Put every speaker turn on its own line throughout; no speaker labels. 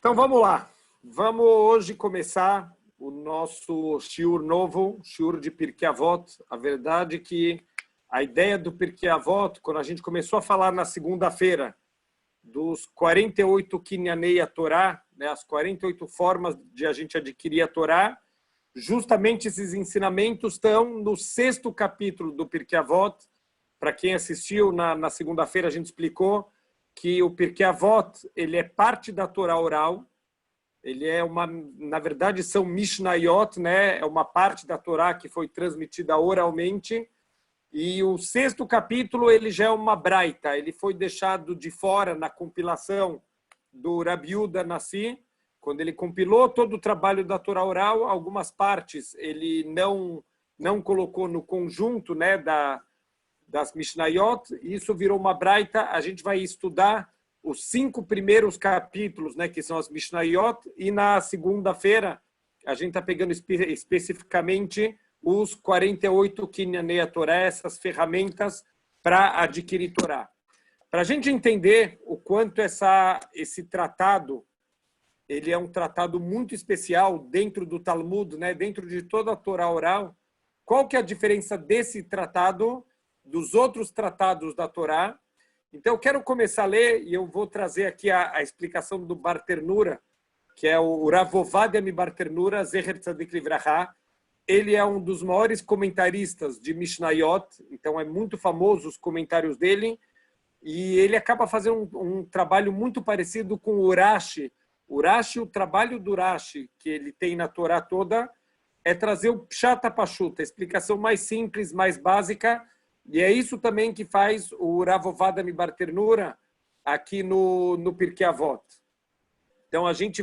Então vamos lá. Vamos hoje começar o nosso shiur novo, shiur de Pirkei Avot. A verdade é que a ideia do Pirkei Avot, quando a gente começou a falar na segunda-feira dos 48 Kinyanei a Torá, né, as 48 formas de a gente adquirir a Torá, justamente esses ensinamentos estão no 6º capítulo do Pirkei Avot. Para quem assistiu, na segunda-feira a gente explicou que o Pirkei Avot ele é parte da Torá oral. Ele é na verdade, são Mishnayot, né? É uma parte da Torá que foi transmitida oralmente. E o 6º capítulo ele já é uma braita. Ele foi deixado de fora na compilação do Rabi Yehuda Nassi. Quando ele compilou todo o trabalho da Torá oral, algumas partes ele não colocou no conjunto, né, das Mishnayot. Isso virou uma braita. A gente vai estudar os 5 primeiros capítulos, né, que são as Mishnayot, e na segunda-feira a gente está pegando especificamente os 48 Kinyanei a Torá, essas ferramentas para adquirir Torá. Para a gente entender o quanto esse tratado ele é um tratado muito especial dentro do Talmud, né, dentro de toda a Torá oral, qual que é a diferença desse tratado dos outros tratados da Torá? Então, eu quero começar a ler e eu vou trazer aqui a explicação do Barternura, que é o Rav Ovadia Barternura, Zecher Tzadik Livraha. Ele é um dos maiores comentaristas de Mishnayot, então é muito famoso os comentários dele, e ele acaba fazendo um trabalho muito parecido com o Urashi. O trabalho do Urashi, que ele tem na Torá toda, é trazer o Pshat HaPashut, a explicação mais simples, mais básica. E é isso também que faz o Rav Ovadia Barternura aqui no Pirkei Avot. Então, a gente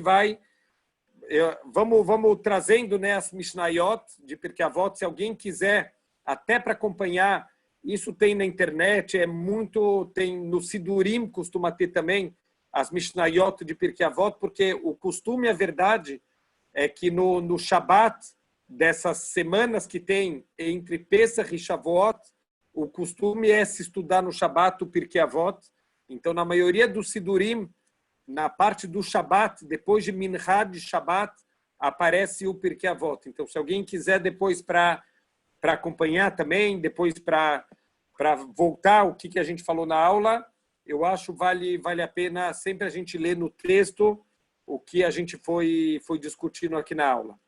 vamos trazendo, né, as Mishnayot de Pirkei Avot. Se alguém quiser, até para acompanhar, isso tem na internet, tem no Sidurim, costuma ter também as Mishnayot de Pirkei Avot, porque o costume, a verdade, é que no Shabat, dessas semanas que tem entre Pesach e Shavuot, o costume é se estudar no Shabat o Pirkei Avot. Então, na maioria dos Sidurim, na parte do Shabat, depois de Minchá de Shabat, aparece o Pirkei Avot. Então, se alguém quiser depois para acompanhar também, depois para voltar o que a gente falou na aula, eu acho vale a pena sempre a gente ler no texto o que a gente foi discutindo aqui na aula.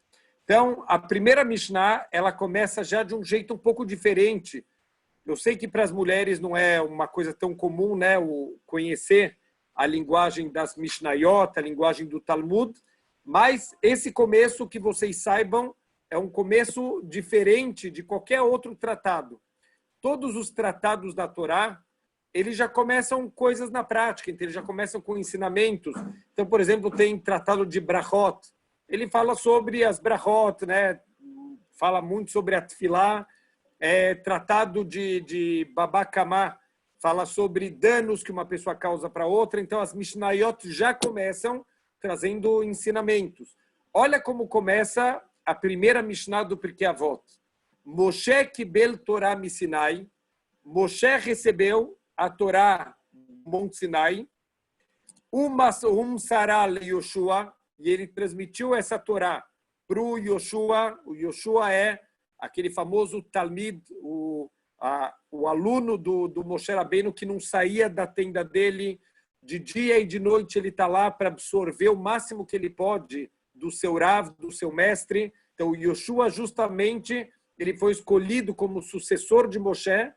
Então, a primeira Mishnah, ela começa já de um jeito um pouco diferente. Eu sei que para as mulheres não é uma coisa tão comum, né, conhecer a linguagem das Mishnayot, a linguagem do Talmud, mas esse começo, que vocês saibam, é um começo diferente de qualquer outro tratado. Todos os tratados da Torá, eles já começam coisas na prática, então eles já começam com ensinamentos. Então, por exemplo, tem tratado de Brachot. Ele fala sobre as Brachot, né, fala muito sobre a Tfilá. Tratado de Babakamá fala sobre danos que uma pessoa causa para outra. Então, as Mishnayot já começam trazendo ensinamentos. Olha como começa a primeira Mishnah do Pirkei Avot. Moshe Kibel Torah Sinai. Moshe recebeu a Torá do Monte Sinai. Saral Yoshua, e ele transmitiu essa Torá para o Yoshua. O Yoshua é aquele famoso Talmid, o aluno do Moshe Rabbeinu, que não saía da tenda dele, de dia e de noite ele está lá para absorver o máximo que ele pode do seu Rav, do seu mestre. Então, o Yoshua, justamente, ele foi escolhido como sucessor de Moshe,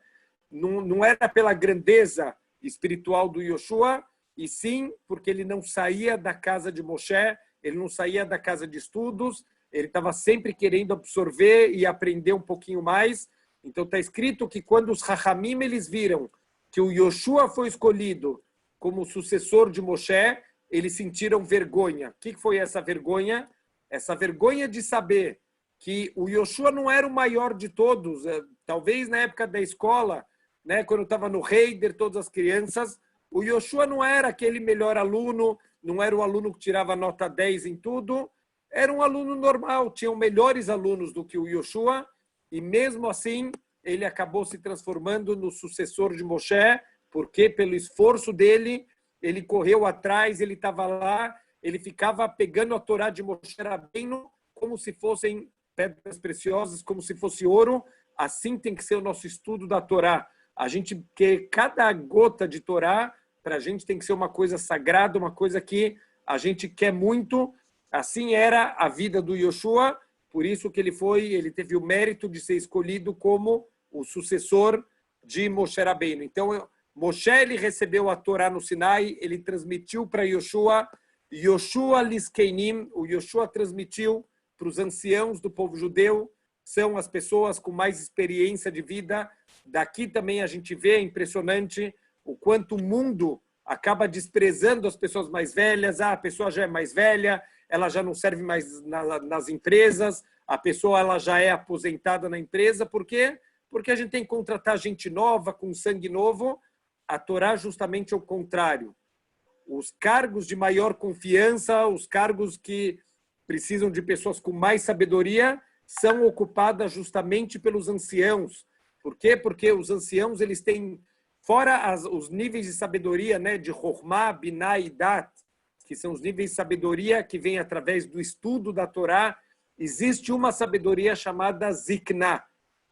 não era pela grandeza espiritual do Yoshua, e sim porque ele não saía da casa de Moshe, ele não saía da casa de estudos, ele estava sempre querendo absorver e aprender um pouquinho mais. Então está escrito que quando os Chachamim eles viram que o Yoshua foi escolhido como sucessor de Moshe, eles sentiram vergonha. O que foi essa vergonha? Essa vergonha de saber que o Yoshua não era o maior de todos. Talvez na época da escola, né, quando eu estava no Heider, todas as crianças, o Yoshua não era aquele melhor aluno, não era o aluno que tirava nota 10 em tudo. Era um aluno normal, tinham melhores alunos do que o Yoshua, e mesmo assim ele acabou se transformando no sucessor de Moshe, porque pelo esforço dele, ele correu atrás, ele estava lá, ele ficava pegando a Torá de Moshe Rabbeinu como se fossem pedras preciosas, como se fosse ouro. Assim tem que ser o nosso estudo da Torá. A gente que cada gota de Torá para a gente tem que ser uma coisa sagrada, uma coisa que a gente quer muito. Assim era a vida do Yoshua, por isso que ele teve o mérito de ser escolhido como o sucessor de Moshe Rabbeinu. Então, Moshe ele recebeu a Torá no Sinai, ele transmitiu para Yoshua, Yoshua Liskeinim, o Yoshua transmitiu para os anciãos do povo judeu, são as pessoas com mais experiência de vida. Daqui também a gente vê, é impressionante, o quanto o mundo acaba desprezando as pessoas mais velhas. A pessoa já é mais velha, ela já não serve mais nas empresas, a pessoa ela já é aposentada na empresa. Por quê? Porque a gente tem que contratar gente nova, com sangue novo. A Torá justamente é o contrário. Os cargos de maior confiança, os cargos que precisam de pessoas com mais sabedoria, são ocupadas justamente pelos anciãos. Por quê? Porque os anciãos eles têm, fora os níveis de sabedoria, né, de Chokhmah, Binah e Dat, que são os níveis de sabedoria que vêm através do estudo da Torá, existe uma sabedoria chamada Zikná.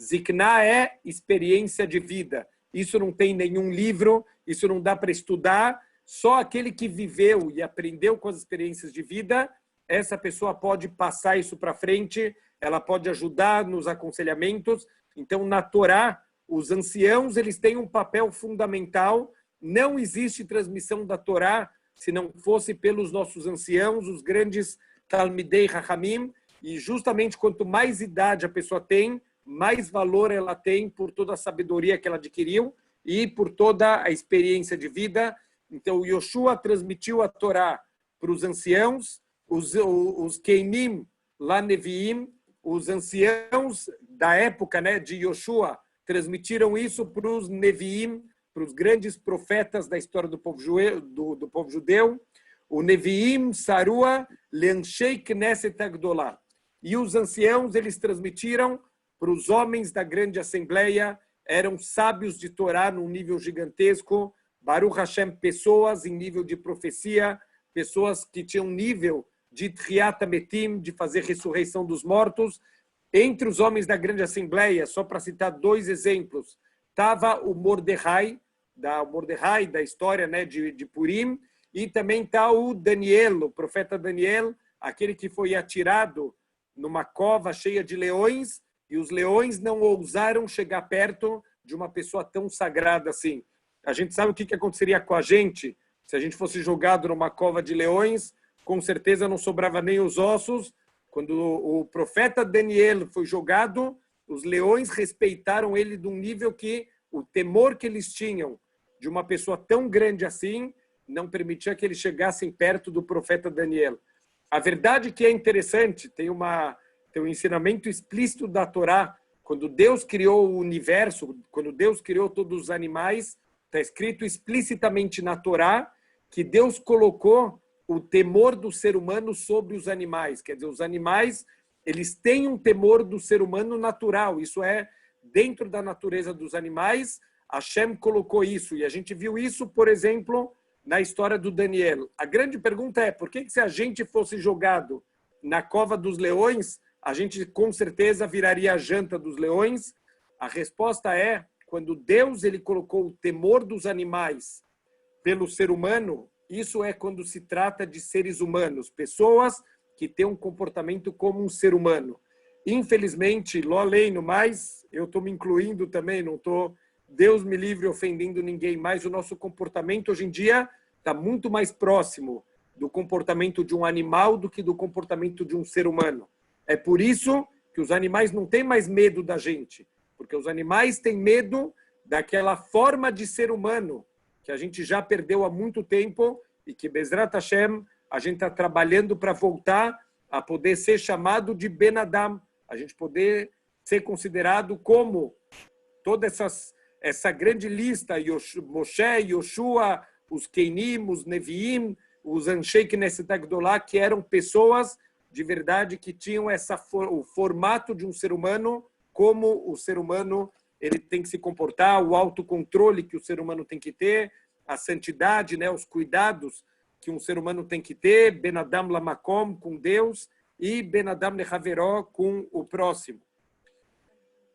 Zikná é experiência de vida. Isso não tem nenhum livro, isso não dá para estudar. Só aquele que viveu e aprendeu com as experiências de vida, essa pessoa pode passar isso para frente, ela pode ajudar nos aconselhamentos. Então, na Torá, os anciãos eles têm um papel fundamental. Não existe transmissão da Torá se não fosse pelos nossos anciãos, os grandes Talmidei Chachamim. E justamente quanto mais idade a pessoa tem, mais valor ela tem por toda a sabedoria que ela adquiriu e por toda a experiência de vida. Então, Yoshua transmitiu a Torá para os anciãos, os Keinim, lá Neviim, os anciãos da época, né, de Yoshua, transmitiram isso para os Neviim, para os grandes profetas da história do povo judeu. O Neviim, Sarua, Lenshei Knesset Agdolá. E os anciãos, eles transmitiram para os homens da grande assembleia, eram sábios de Torá num nível gigantesco, Baruch Hashem, pessoas em nível de profecia, pessoas que tinham nível de Tchiat HaMetim, de fazer ressurreição dos mortos. Entre os homens da grande assembleia, só para citar dois exemplos, estava o Mordecai da história, né, de Purim, e também está o Daniel, o profeta Daniel, aquele que foi atirado numa cova cheia de leões, e os leões não ousaram chegar perto de uma pessoa tão sagrada assim. A gente sabe o que aconteceria com a gente se a gente fosse jogado numa cova de leões. Com certeza não sobrava nem os ossos. Quando o profeta Daniel foi jogado, os leões respeitaram ele de um nível que o temor que eles tinham de uma pessoa tão grande assim não permitia que eles chegassem perto do profeta Daniel. A verdade que é interessante, tem um ensinamento explícito da Torá. Quando Deus criou o universo, quando Deus criou todos os animais, está escrito explicitamente na Torá que Deus colocou o temor do ser humano sobre os animais. Quer dizer, os animais, eles têm um temor do ser humano natural. Isso é dentro da natureza dos animais. Hashem colocou isso. E a gente viu isso, por exemplo, na história do Daniel. A grande pergunta é, por que se a gente fosse jogado na cova dos leões, a gente com certeza viraria a janta dos leões? A resposta é, quando Deus ele colocou o temor dos animais pelo ser humano, isso é quando se trata de seres humanos, pessoas que têm um comportamento como um ser humano. Infelizmente, lo além no mais, eu estou me incluindo também, não estou, Deus me livre, ofendendo ninguém, mas o nosso comportamento hoje em dia está muito mais próximo do comportamento de um animal do que do comportamento de um ser humano. É por isso que os animais não têm mais medo da gente, porque os animais têm medo daquela forma de ser humano que a gente já perdeu há muito tempo e que, Bezrat Hashem, a gente está trabalhando para voltar a poder ser chamado de Ben Adam, a gente poder ser considerado como toda essa grande lista, Moshe, Yoshua, os Keinim, os Neviim, os Anshei Knesset Agdolá, que eram pessoas de verdade que tinham o formato de um ser humano, como o ser humano ele tem que se comportar, o autocontrole que o ser humano tem que ter, a santidade, né, os cuidados que um ser humano tem que ter, Ben Adam Lamakom, com Deus, e Ben Adam Lechaveró, com o próximo.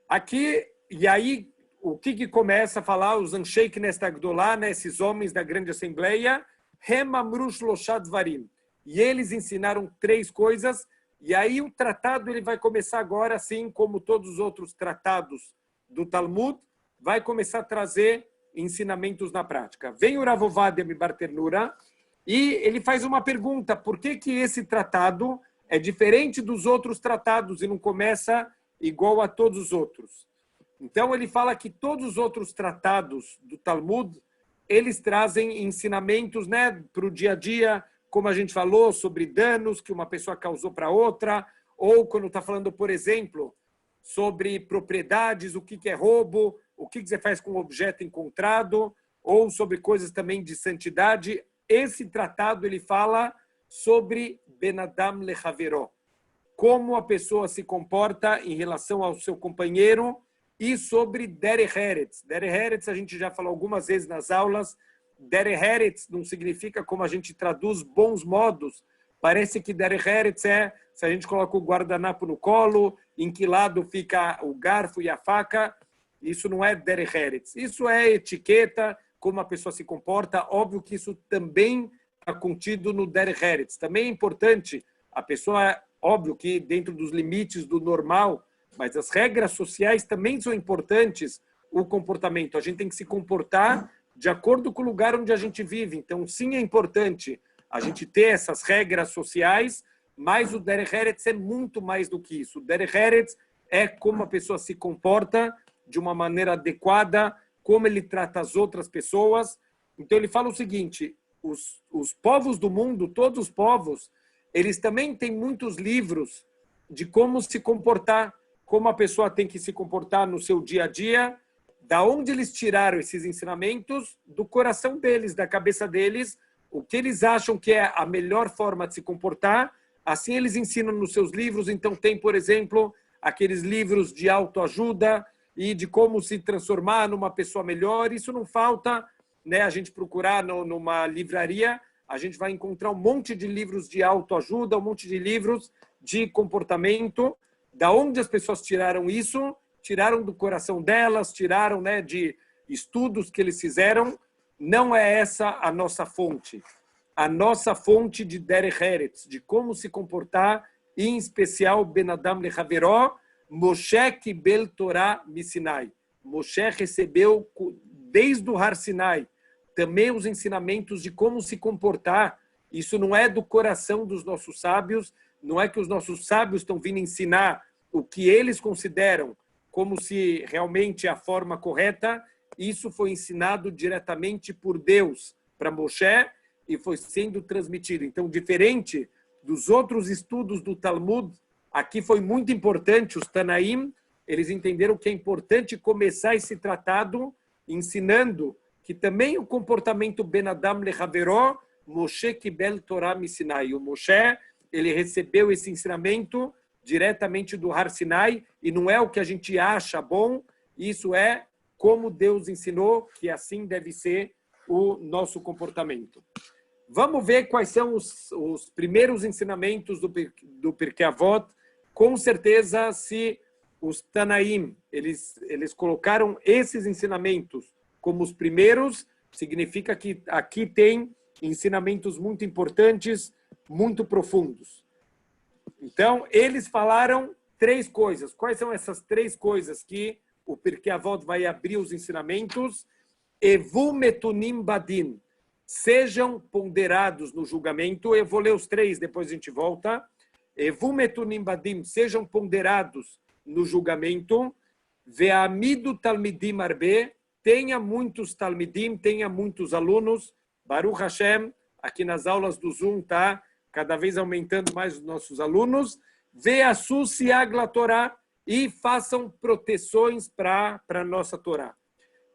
Aqui, e aí, o que começa a falar os Anshei Knesset Agdolá, né, esses homens da grande assembleia, Hem Amru Shloshah Dvarim. E eles ensinaram 3 coisas, e aí o tratado ele vai começar agora, assim como todos os outros tratados do Talmud, vai começar a trazer ensinamentos na prática. Vem o Rav Ovadia Barternura e ele faz uma pergunta: por que esse tratado é diferente dos outros tratados e não começa igual a todos os outros? Então ele fala que todos os outros tratados do Talmud, eles trazem ensinamentos, né, para o dia a dia, como a gente falou, sobre danos que uma pessoa causou para outra, ou quando está falando, por exemplo, sobre propriedades, o que é roubo, o que você faz com o objeto encontrado, ou sobre coisas também de santidade. Esse tratado ele fala sobre Ben Adam Lechaveró, como a pessoa se comporta em relação ao seu companheiro, e sobre Derech Eretz. Derech Eretz a gente já falou algumas vezes nas aulas. Derech Eretz não significa como a gente traduz bons modos. Parece que Derech Eretz é se a gente coloca o guardanapo no colo, em que lado fica o garfo e a faca. Isso não é Derech Eretz. Isso é etiqueta, como a pessoa se comporta. Óbvio que isso também está contido no Derech Eretz. Também é importante, a pessoa, óbvio que dentro dos limites do normal, mas as regras sociais também são importantes, o comportamento. A gente tem que se comportar de acordo com o lugar onde a gente vive. Então, sim, é importante a gente ter essas regras sociais, mas o Derech Eretz é muito mais do que isso. O Derech Eretz é como a pessoa se comporta de uma maneira adequada, como ele trata as outras pessoas. Então, ele fala o seguinte: os povos do mundo, todos os povos, eles também têm muitos livros de como se comportar, como a pessoa tem que se comportar no seu dia a dia. Da onde eles tiraram esses ensinamentos? Do coração deles, da cabeça deles, o que eles acham que é a melhor forma de se comportar. Assim eles ensinam nos seus livros. Então tem, por exemplo, aqueles livros de autoajuda e de como se transformar numa pessoa melhor. Isso não falta, né? A gente procurar numa livraria, a gente vai encontrar um monte de livros de autoajuda, um monte de livros de comportamento. Da onde as pessoas tiraram isso? Tiraram do coração delas, tiraram, né, de estudos que eles fizeram. Não é essa a nossa fonte. A nossa fonte de Derech Eretz, de como se comportar, em especial Ben Adam Lechaveró, Moshe Kibel Torah Misinai. Moshe recebeu, desde o Har Sinai, também os ensinamentos de como se comportar. Isso não é do coração dos nossos sábios, não é que os nossos sábios estão vindo ensinar o que eles consideram como se realmente é a forma correta. Isso foi ensinado diretamente por Deus para Moshe e foi sendo transmitido. Então, diferente dos outros estudos do Talmud, aqui foi muito importante, os Tanaim, eles entenderam que é importante começar esse tratado ensinando que também o comportamento Ben Adam Lechaveró, Moshe Kibel Torah Misinai. O Moshe, ele recebeu esse ensinamento diretamente do Har Sinai, e não é o que a gente acha bom, isso é como Deus ensinou que assim deve ser o nosso comportamento. Vamos ver quais são os primeiros ensinamentos do Pirkei Avot. Com certeza, se os Tanaim eles colocaram esses ensinamentos como os primeiros, significa que aqui tem ensinamentos muito importantes, muito profundos. Então, eles falaram 3 coisas. Quais são essas 3 coisas que o Pirkei Avot vai abrir os ensinamentos? Evu metunim badin. Sejam ponderados no julgamento. Eu vou ler os 3, depois a gente volta. Evu metunim badim. Sejam ponderados no julgamento. Ve'amidu talmidim arbe. Tenha muitos talmidim, tenha muitos alunos. Baruch Hashem, aqui nas aulas do Zoom, tá? Cada vez aumentando mais os nossos alunos. Ve'asu siag la Torá, e façam proteções para a nossa Torá.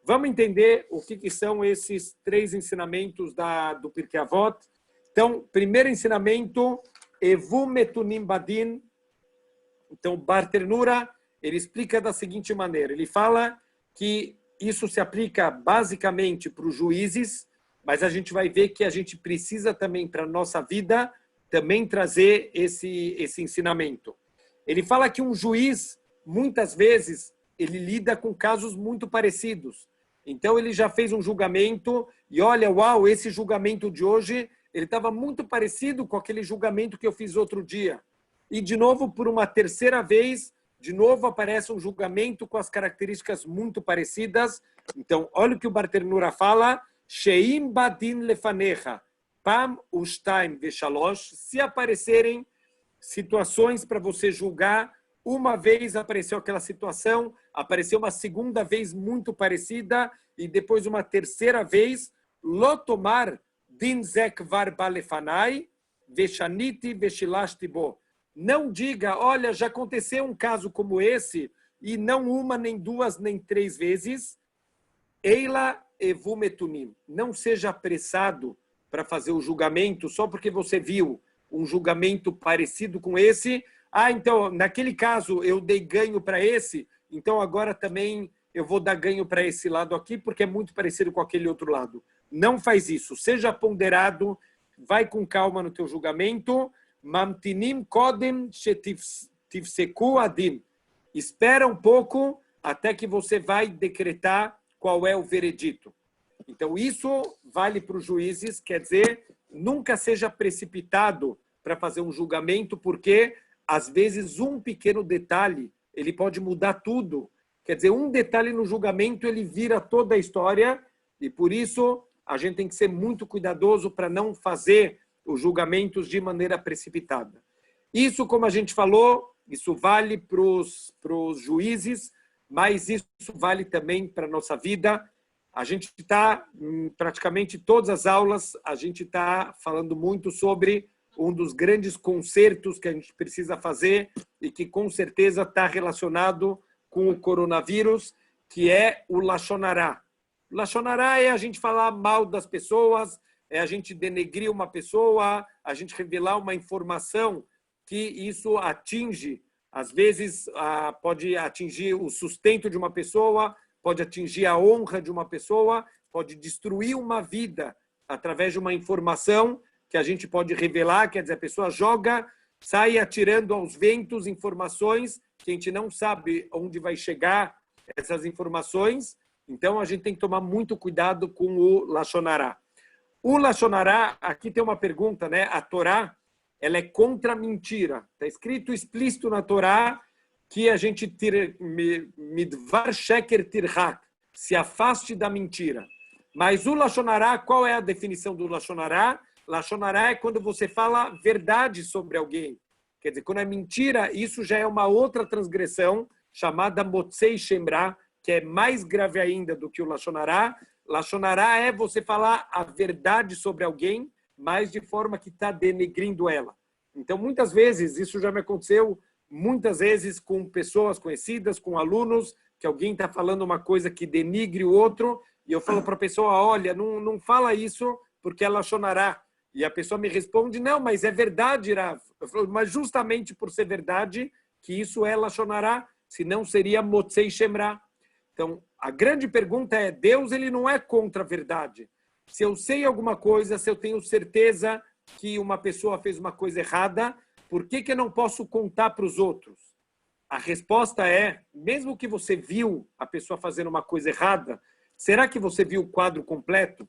Vamos entender o que são esses 3 ensinamentos do Pirkei Avot. Então, primeiro ensinamento, Evu metunim badin. Então, Barternura, ele explica da seguinte maneira. Ele fala que isso se aplica basicamente para os juízes, mas a gente vai ver que a gente precisa também, para a nossa vida, também trazer esse ensinamento. Ele fala que um juiz, muitas vezes, ele lida com casos muito parecidos. Então, ele já fez um julgamento e olha, uau, esse julgamento de hoje, ele estava muito parecido com aquele julgamento que eu fiz outro dia. E, de novo, por uma terceira vez, de novo aparece um julgamento com as características muito parecidas. Então, olha o que o Bartenura fala, Sheim badin lefanecha, pam ushtaim veshalosh, se aparecerem situações para você julgar, uma vez apareceu aquela situação, apareceu uma segunda vez muito parecida e depois uma terceira vez, lo tomar din zek var balefanai, veshaniti veshilashti bo. Não diga, olha, já aconteceu um caso como esse, e não uma, nem duas, nem três vezes, eila evumetunim. Não seja apressado para fazer o julgamento só porque você viu um julgamento parecido com esse. Ah, então, naquele caso eu dei ganho para esse, então agora também eu vou dar ganho para esse lado aqui, porque é muito parecido com aquele outro lado. Não faz isso. Seja ponderado, vai com calma no teu julgamento. Mamtinim kodem shetivseku adim. Espera um pouco até que você vai decretar qual é o veredito. Então, isso vale para os juízes, quer dizer, nunca seja precipitado para fazer um julgamento, porque, às vezes, um pequeno detalhe, ele pode mudar tudo. Quer dizer, um detalhe no julgamento, ele vira toda a história, e por isso a gente tem que ser muito cuidadoso para não fazer os julgamentos de maneira precipitada. Isso, como a gente falou, isso vale para os juízes, mas isso vale também para a nossa vida. A gente está, praticamente todas as aulas, a gente está falando muito sobre um dos grandes concertos que a gente precisa fazer e que com certeza está relacionado com o coronavírus, que é o Lashon Hará. Lashon Hará é a gente falar mal das pessoas, é a gente denegrir uma pessoa, a gente revelar uma informação que isso atinge, às vezes pode atingir o sustento de uma pessoa, pode atingir a honra de uma pessoa, pode destruir uma vida através de uma informação que a gente pode revelar, quer dizer, a pessoa joga, sai atirando aos ventos informações que a gente não sabe onde vai chegar essas informações. Então, a gente tem que tomar muito cuidado com o Lashon Hará. O Lashon Hará, aqui tem uma pergunta, né? A Torá, ela é contra a mentira. Está escrito explícito na Torá que a gente midvar sheker tirhak, se afaste da mentira. Mas o Lashon Hará, qual é a definição do Lashon Hará? Lashon Hará é quando você fala verdade sobre alguém. Quer dizer, quando é mentira, isso já é uma outra transgressão chamada motzei shemra, que é mais grave ainda do que o Lashon Hará. Lashon Hará é você falar a verdade sobre alguém, mas de forma que está denegrindo ela. Então, muitas vezes, isso já me aconteceu, muitas vezes com pessoas conhecidas, com alunos, que alguém está falando uma coisa que denigre o outro, e eu falo para a pessoa, olha, não fala isso porque é Lashon Hará. E a pessoa me responde, não, mas é verdade, Rav. Eu falo, mas justamente por ser verdade, que isso é Lashon Hará, senão seria motzei shemra. Então, a grande pergunta é, Deus ele não é contra a verdade. Se eu sei alguma coisa, se eu tenho certeza que uma pessoa fez uma coisa errada, por que eu não posso contar para os outros? A resposta é, mesmo que você viu a pessoa fazendo uma coisa errada, será que você viu o quadro completo?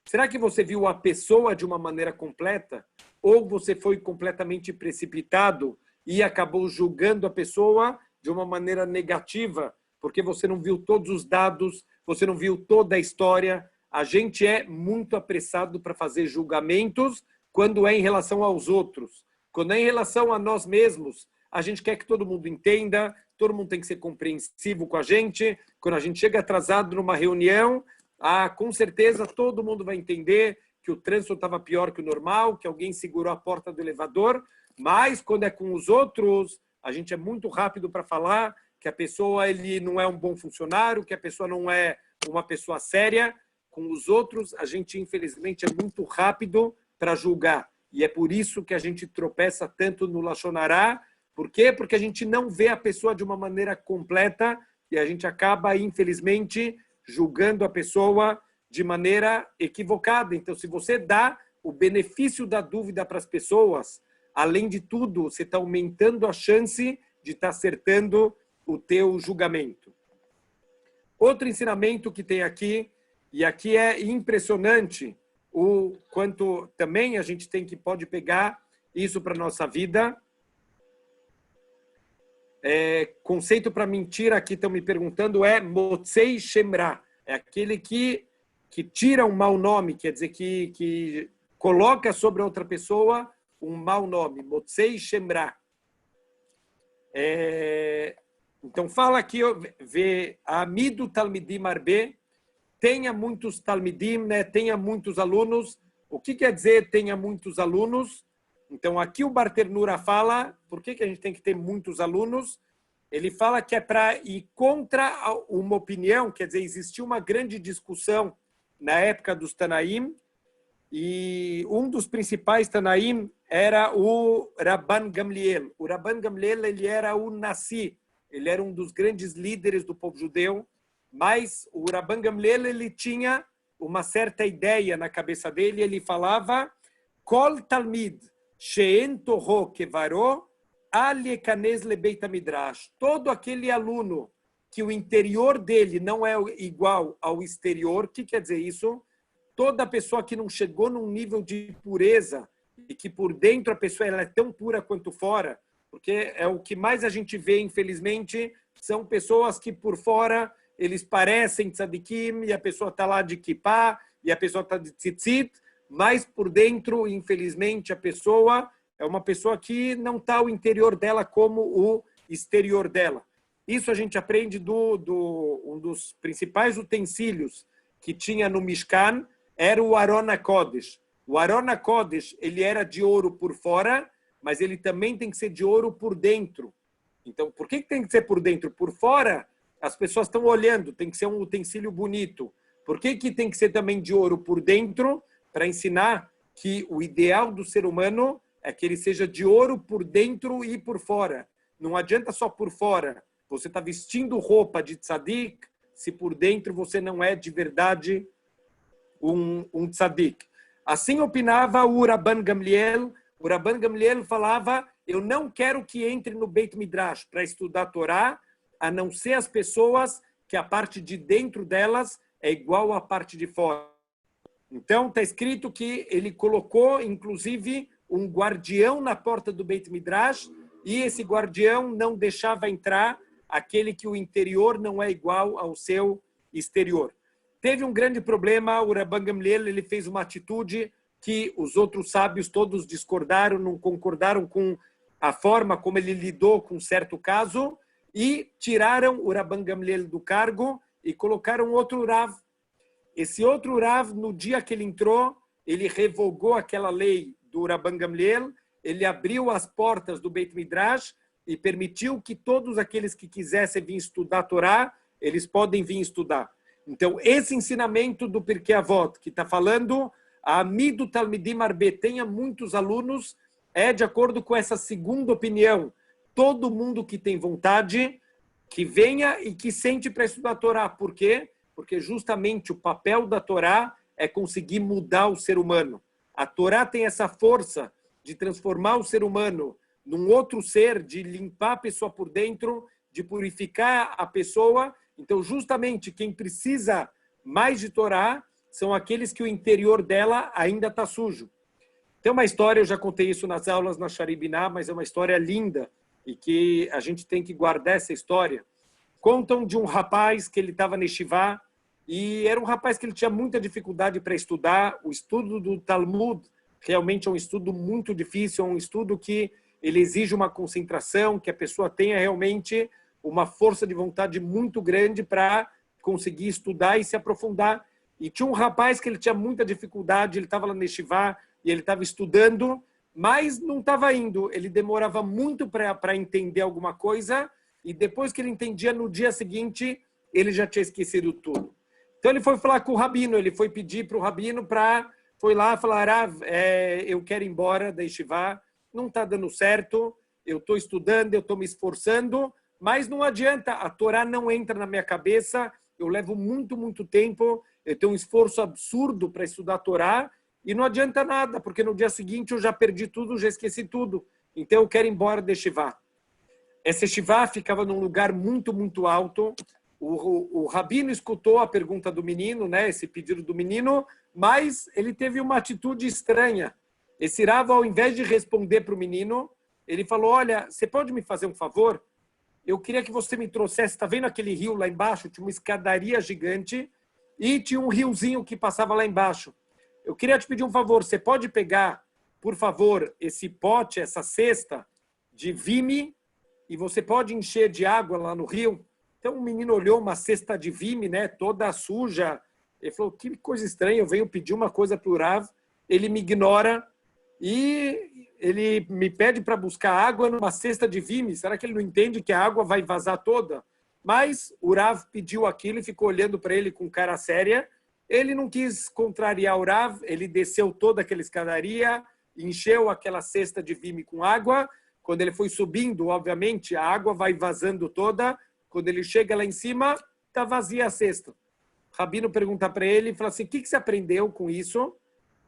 Será que você viu a pessoa de uma maneira completa? Ou você foi completamente precipitado e acabou julgando a pessoa de uma maneira negativa, porque você não viu todos os dados, você não viu toda a história? A gente é muito apressado para fazer julgamentos quando é em relação aos outros. Quando é em relação a nós mesmos, a gente quer que todo mundo entenda, todo mundo tem que ser compreensivo com a gente. Quando a gente chega atrasado numa reunião, com certeza todo mundo vai entender que o trânsito estava pior que o normal, que alguém segurou a porta do elevador, mas quando é com os outros, a gente é muito rápido para falar que a pessoa ele não é um bom funcionário, que a pessoa não é uma pessoa séria. Com os outros, a gente, infelizmente, é muito rápido para julgar. E é por isso que a gente tropeça tanto no Lashon Hará. Por quê? Porque a gente não vê a pessoa de uma maneira completa e a gente acaba, infelizmente, julgando a pessoa de maneira equivocada. Então, se você dá o benefício da dúvida para as pessoas, além de tudo, você está aumentando a chance de estar acertando o teu julgamento. Outro ensinamento que tem aqui, e aqui é impressionante o quanto também a gente pode pegar isso para a nossa vida. Conceito para mentira, aqui estão me perguntando, é Motzei Shemra. É aquele que tira um mau nome, quer dizer, que coloca sobre outra pessoa um mau nome. Motzei Shemra. Então, fala aqui, vê Amido Talmidim Arbe, tenha muitos Talmidim, né? Tenha muitos alunos. O que quer dizer tenha muitos alunos? Então, aqui o Barternura fala, por que a gente tem que ter muitos alunos? Ele fala que é para ir contra uma opinião, quer dizer, existiu uma grande discussão na época dos Tanaim, e um dos principais Tanaim era o Rabban Gamliel. O Rabban Gamliel, ele era o Nassi, ele era um dos grandes líderes do povo judeu, mas o Rabban Gamliel, ele tinha uma certa ideia na cabeça dele, ele falava Kol Talmid she'en torro kevaro al yekanez lebeit hamidrash. Todo aquele aluno que o interior dele não é igual ao exterior, o que quer dizer isso? Toda pessoa que não chegou num nível de pureza e que por dentro a pessoa ela é tão pura quanto fora, porque é o que mais a gente vê, infelizmente, são pessoas que por fora eles parecem tzadikim e a pessoa está lá de kippah e a pessoa está de tzitzit, mas por dentro, infelizmente, a pessoa é uma pessoa que não está o interior dela como o exterior dela. Isso a gente aprende um dos principais utensílios que tinha no Mishkan, era o Aron HaKodesh. O Aron HaKodesh, ele era de ouro por fora, mas ele também tem que ser de ouro por dentro. Então, por que tem que ser por dentro? Por fora, as pessoas estão olhando, tem que ser um utensílio bonito. Por que tem que ser também de ouro por dentro? Para ensinar que o ideal do ser humano é que ele seja de ouro por dentro e por fora. Não adianta só por fora. Você está vestindo roupa de tzadik, se por dentro você não é de verdade um tzadik. Assim opinava o Rabban Gamliel. O Rabban Gamliel falava, eu não quero que entre no Beit Midrash para estudar a Torá, a não ser as pessoas que a parte de dentro delas é igual à parte de fora. Então, está escrito que ele colocou, inclusive, um guardião na porta do Beit Midrash, e esse guardião não deixava entrar aquele que o interior não é igual ao seu exterior. Teve um grande problema, o Rabban Gamliel, ele fez uma atitude que os outros sábios todos discordaram, não concordaram com a forma como ele lidou com certo caso, e tiraram o Rabban Gamliel do cargo e colocaram outro Rav. Esse outro Rav, no dia que ele entrou, ele revogou aquela lei do Rabban Gamliel, ele abriu as portas do Beit Midrash e permitiu que todos aqueles que quisessem vir estudar a Torá, eles podem vir estudar. Então, esse ensinamento do Pirkei Avot, que está falando, a Amido Talmidim Arbe, tenha muitos alunos, é de acordo com essa segunda opinião. Todo mundo que tem vontade, que venha e que sente para estudar a Torá. Por quê? Porque justamente o papel da Torá é conseguir mudar o ser humano. A Torá tem essa força de transformar o ser humano num outro ser, de limpar a pessoa por dentro, de purificar a pessoa. Então, justamente, quem precisa mais de Torá são aqueles que o interior dela ainda está sujo. Tem uma história, eu já contei isso nas aulas na Sharibiná, mas é uma história linda e que a gente tem que guardar essa história. Contam de um rapaz que ele estava na Yeshivá e era um rapaz que ele tinha muita dificuldade para estudar. O estudo do Talmud realmente é um estudo muito difícil, é um estudo que ele exige uma concentração, que a pessoa tenha realmente uma força de vontade muito grande para conseguir estudar e se aprofundar. E tinha um rapaz que ele tinha muita dificuldade, ele estava lá na Yeshivá e ele estava estudando, mas não estava indo. Ele demorava muito para entender alguma coisa e depois que ele entendia, no dia seguinte, ele já tinha esquecido tudo. Então ele foi falar com o rabino, ele foi pedir para o rabino foi lá falar, eu quero ir embora da Yeshivá, não está dando certo, eu estou estudando, eu estou me esforçando, mas não adianta, a Torá não entra na minha cabeça, eu levo muito, muito tempo, eu tenho um esforço absurdo para estudar a Torá e não adianta nada, porque no dia seguinte eu já perdi tudo, já esqueci tudo. Então eu quero ir embora de Yeshiva. Essa Yeshiva ficava num lugar muito, muito alto. O rabino escutou a pergunta do menino, né, esse pedido do menino, mas ele teve uma atitude estranha. Esse Rav, ao invés de responder para o menino, ele falou, olha, você pode me fazer um favor? Eu queria que você me trouxesse, está vendo aquele rio lá embaixo? Tinha uma escadaria gigante e tinha um riozinho que passava lá embaixo. Eu queria te pedir um favor, você pode pegar, por favor, esse pote, essa cesta de vime e você pode encher de água lá no rio? Então o menino olhou uma cesta de vime, né, toda suja. Ele falou, que coisa estranha, eu venho pedir uma coisa para o Rav, ele me ignora e ele me pede para buscar água numa cesta de vime. Será que ele não entende que a água vai vazar toda? Mas o Rav pediu aquilo e ficou olhando para ele com cara séria. Ele não quis contrariar o Rav, ele desceu toda aquela escadaria, encheu aquela cesta de vime com água. Quando ele foi subindo, obviamente, a água vai vazando toda. Quando ele chega lá em cima, está vazia a cesta. O rabino pergunta para ele, fala assim, o que você aprendeu com isso?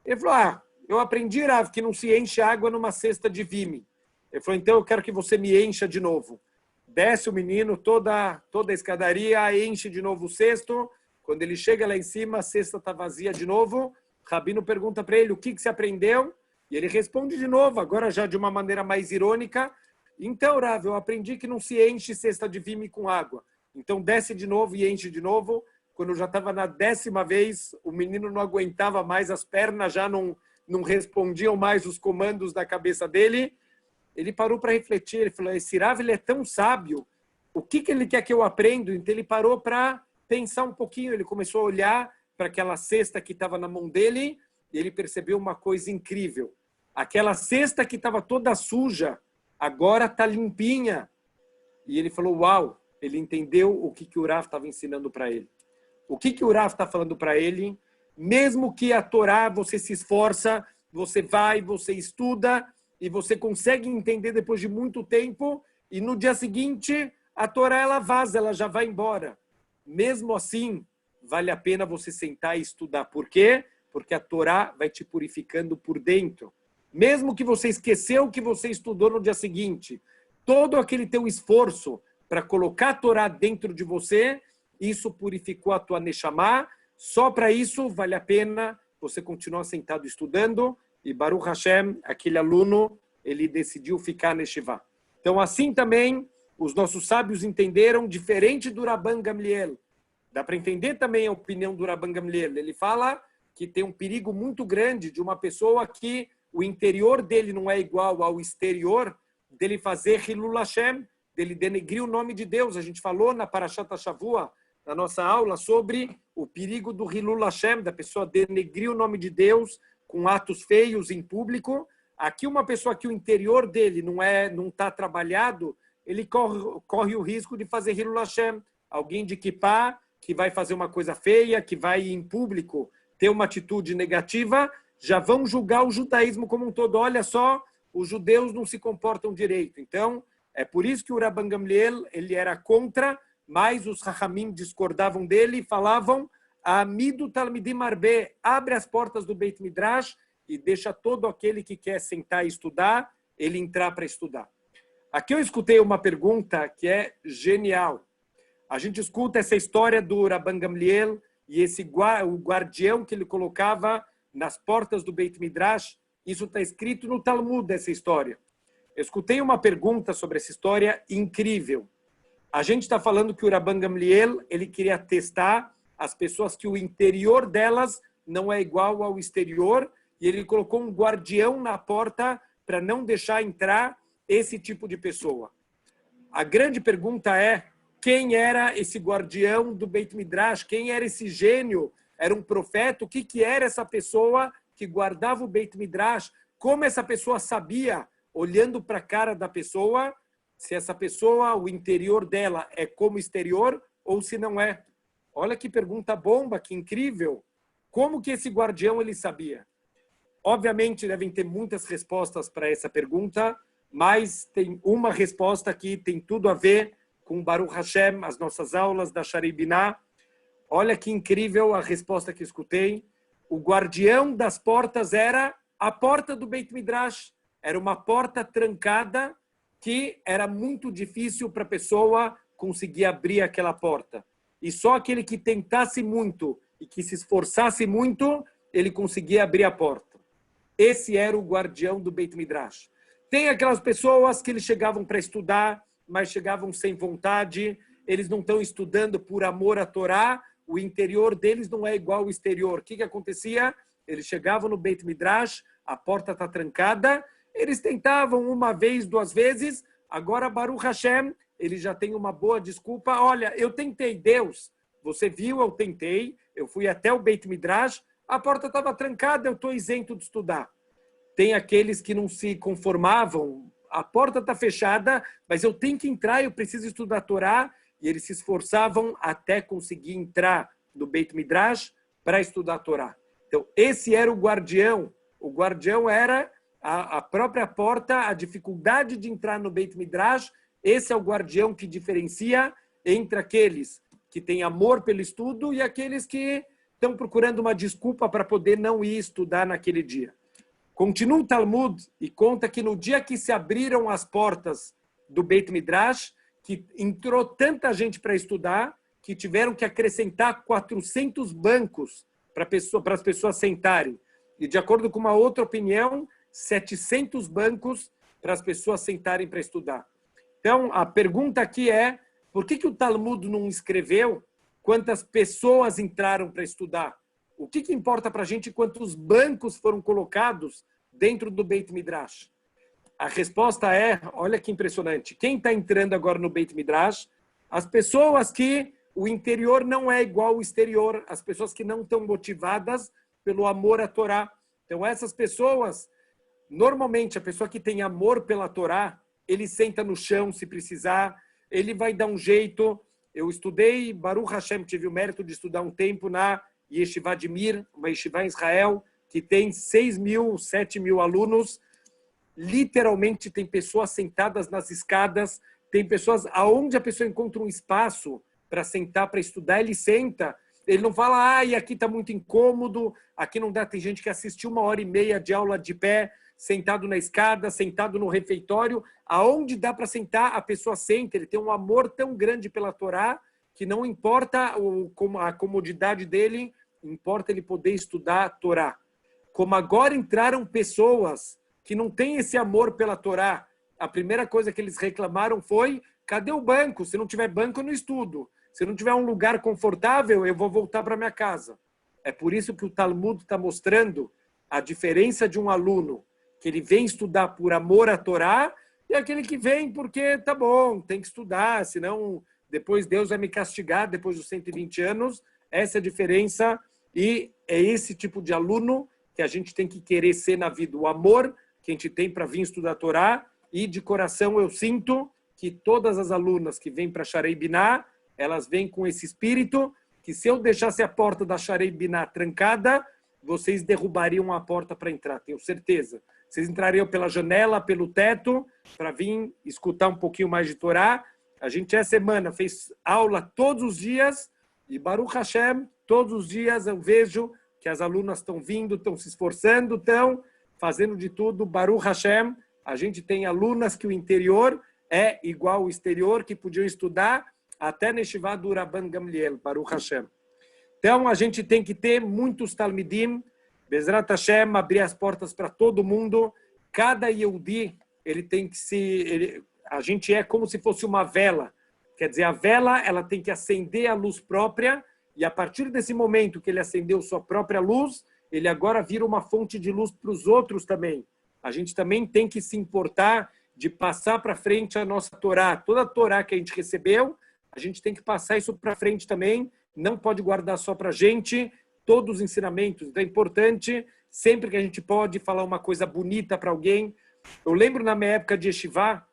Ele falou, eu aprendi, Rav, que não se enche água numa cesta de vime. Ele falou, então eu quero que você me encha de novo. Desce o menino, toda a escadaria, enche de novo o cesto. Quando ele chega lá em cima, a cesta está vazia de novo. O rabino pergunta para ele, o que você aprendeu? E ele responde de novo, agora já de uma maneira mais irônica. Então, Rav, eu aprendi que não se enche cesta de vime com água. Então desce de novo e enche de novo. Quando eu já estava na 10ª vez, o menino não aguentava mais, as pernas já não respondiam mais os comandos da cabeça dele. Ele parou para refletir, ele falou, esse Rav, ele é tão sábio, o que ele quer que eu aprenda? Então ele parou para pensar um pouquinho, ele começou a olhar para aquela cesta que estava na mão dele e ele percebeu uma coisa incrível. Aquela cesta que estava toda suja, agora está limpinha. E ele falou, uau, ele entendeu o que o Rav estava ensinando para ele. O que o Rav está falando para ele? Mesmo que a Torá, você se esforça, você vai, você estuda, e você consegue entender depois de muito tempo, e no dia seguinte, a Torá ela vaza, ela já vai embora. Mesmo assim, vale a pena você sentar e estudar. Por quê? Porque a Torá vai te purificando por dentro. Mesmo que você esqueceu o que você estudou no dia seguinte, todo aquele teu esforço para colocar a Torá dentro de você, isso purificou a tua Neshama. Só para isso vale a pena você continuar sentado estudando. E Baruch Hashem, aquele aluno, ele decidiu ficar na Yeshiva. Então assim também os nossos sábios entenderam, diferente do Rabban Gamliel. Dá para entender também a opinião do Rabban Gamliel. Ele fala que tem um perigo muito grande de uma pessoa que o interior dele não é igual ao exterior, dele fazer Hilul Hashem, dele denegrir o nome de Deus. A gente falou na Parashat Shavua, na nossa aula, sobre o perigo do Hilul Hashem, da pessoa denegrir o nome de Deus com atos feios em público. Aqui uma pessoa que o interior dele não está trabalhado, ele corre o risco de fazer Hilul Hashem. Alguém de kippah que vai fazer uma coisa feia, que vai em público ter uma atitude negativa, já vão julgar o judaísmo como um todo. Olha só, os judeus não se comportam direito. Então, é por isso que o Rabban Gamliel ele era contra, mas os Chachamim discordavam dele e falavam Amidu Talmidim Arbe, abre as portas do Beit Midrash e deixa todo aquele que quer sentar e estudar, ele entrar para estudar. Aqui eu escutei uma pergunta que é genial. A gente escuta essa história do Rabban Gamliel e o guardião que ele colocava nas portas do Beit Midrash. Isso está escrito no Talmud, essa história. Eu escutei uma pergunta sobre essa história incrível. A gente está falando que o Rabban Gamliel ele queria testar as pessoas que o interior delas não é igual ao exterior e ele colocou um guardião na porta para não deixar entrar esse tipo de pessoa. A grande pergunta é, quem era esse guardião do Beit Midrash? Quem era esse gênio? Era um profeta? O que era essa pessoa que guardava o Beit Midrash? Como essa pessoa sabia, olhando para a cara da pessoa, se essa pessoa, o interior dela é como o exterior ou se não é? Olha que pergunta bomba, que incrível. Como que esse guardião ele sabia? Obviamente devem ter muitas respostas para essa pergunta, mas tem uma resposta que tem tudo a ver com Baruch Hashem, as nossas aulas da Shari Binah. Olha que incrível a resposta que escutei. O guardião das portas era a porta do Beit Midrash. Era uma porta trancada que era muito difícil para a pessoa conseguir abrir aquela porta. E só aquele que tentasse muito e que se esforçasse muito, ele conseguia abrir a porta. Esse era o guardião do Beit Midrash. Tem aquelas pessoas que eles chegavam para estudar, mas chegavam sem vontade, eles não estão estudando por amor à Torá, o interior deles não é igual ao exterior. O que acontecia? Eles chegavam no Beit Midrash, a porta está trancada, eles tentavam uma vez, duas vezes, agora Baruch Hashem, eles já têm uma boa desculpa. Olha, eu tentei, Deus, você viu, eu tentei, eu fui até o Beit Midrash, a porta estava trancada, eu estou isento de estudar. Tem aqueles que não se conformavam, a porta está fechada, mas eu tenho que entrar, eu preciso estudar a Torá, e eles se esforçavam até conseguir entrar no Beit Midrash para estudar a Torá. Então, esse era o guardião era a própria porta, a dificuldade de entrar no Beit Midrash, esse é o guardião que diferencia entre aqueles que têm amor pelo estudo e aqueles que estão procurando uma desculpa para poder não ir estudar naquele dia. Continua o Talmud e conta que no dia que se abriram as portas do Beit Midrash, que entrou tanta gente para estudar, que tiveram que acrescentar 400 bancos para as pessoas sentarem. E, de acordo com uma outra opinião, 700 bancos para as pessoas sentarem para estudar. Então, a pergunta aqui é, por que o Talmud não escreveu quantas pessoas entraram para estudar? O que importa para a gente quantos bancos foram colocados dentro do Beit Midrash? A resposta é, olha que impressionante, quem está entrando agora no Beit Midrash? As pessoas que o interior não é igual ao exterior, as pessoas que não estão motivadas pelo amor à Torá. Então, essas pessoas, normalmente, a pessoa que tem amor pela Torá, ele senta no chão se precisar, ele vai dar um jeito. Eu estudei, Baruch Hashem, tive o mérito de estudar um tempo na Yeshiva de Mir, uma yeshiva em Israel, que tem 6.000, 7.000 alunos. Literalmente tem pessoas sentadas nas escadas, tem pessoas aonde a pessoa encontra um espaço para sentar, para estudar, ele senta. Ele não fala, e aqui está muito incômodo, aqui não dá. Tem gente que assistiu 1h30 de aula de pé, sentado na escada, sentado no refeitório. Aonde dá para sentar, a pessoa senta. Ele tem um amor tão grande pela Torá que não importa a comodidade dele, importa ele poder estudar a Torá. Como agora entraram pessoas que não têm esse amor pela Torá, a primeira coisa que eles reclamaram foi, cadê o banco? Se não tiver banco, eu não estudo. Se não tiver um lugar confortável, eu vou voltar para minha casa. É por isso que o Talmud está mostrando a diferença de um aluno que ele vem estudar por amor à Torá e aquele que vem porque, tá bom, tem que estudar, senão depois Deus vai me castigar depois dos 120 anos. Essa é a diferença e é esse tipo de aluno que a gente tem que querer ser na vida. O amor que a gente tem para vir estudar a Torá e de coração eu sinto que todas as alunas que vêm para Sharei Binah, elas vêm com esse espírito que se eu deixasse a porta da Sharei Binah trancada, vocês derrubariam a porta para entrar, tenho certeza. Vocês entrariam pela janela, pelo teto, para vir escutar um pouquinho mais de Torá. A gente, essa semana, fez aula todos os dias e Baruch Hashem, todos os dias eu vejo que as alunas estão vindo, estão se esforçando, estão fazendo de tudo. Baruch Hashem, a gente tem alunas que o interior é igual ao exterior, que podiam estudar até na Yeshiva do Rabban Gamliel, Baruch Hashem. Então, a gente tem que ter muitos Talmidim, Bezrat Hashem, abrir as portas para todo mundo. Cada Yehudi, ele tem que a gente é como se fosse uma vela. Quer dizer, a vela, ela tem que acender a luz própria, e a partir desse momento que ele acendeu sua própria luz, ele agora vira uma fonte de luz para os outros também. A gente também tem que se importar de passar para frente a nossa Torá. Toda a Torá que a gente recebeu, a gente tem que passar isso para frente também. Não pode guardar só para a gente todos os ensinamentos. Então é importante, sempre que a gente pode, falar uma coisa bonita para alguém. Eu lembro na minha época de Yeshiva,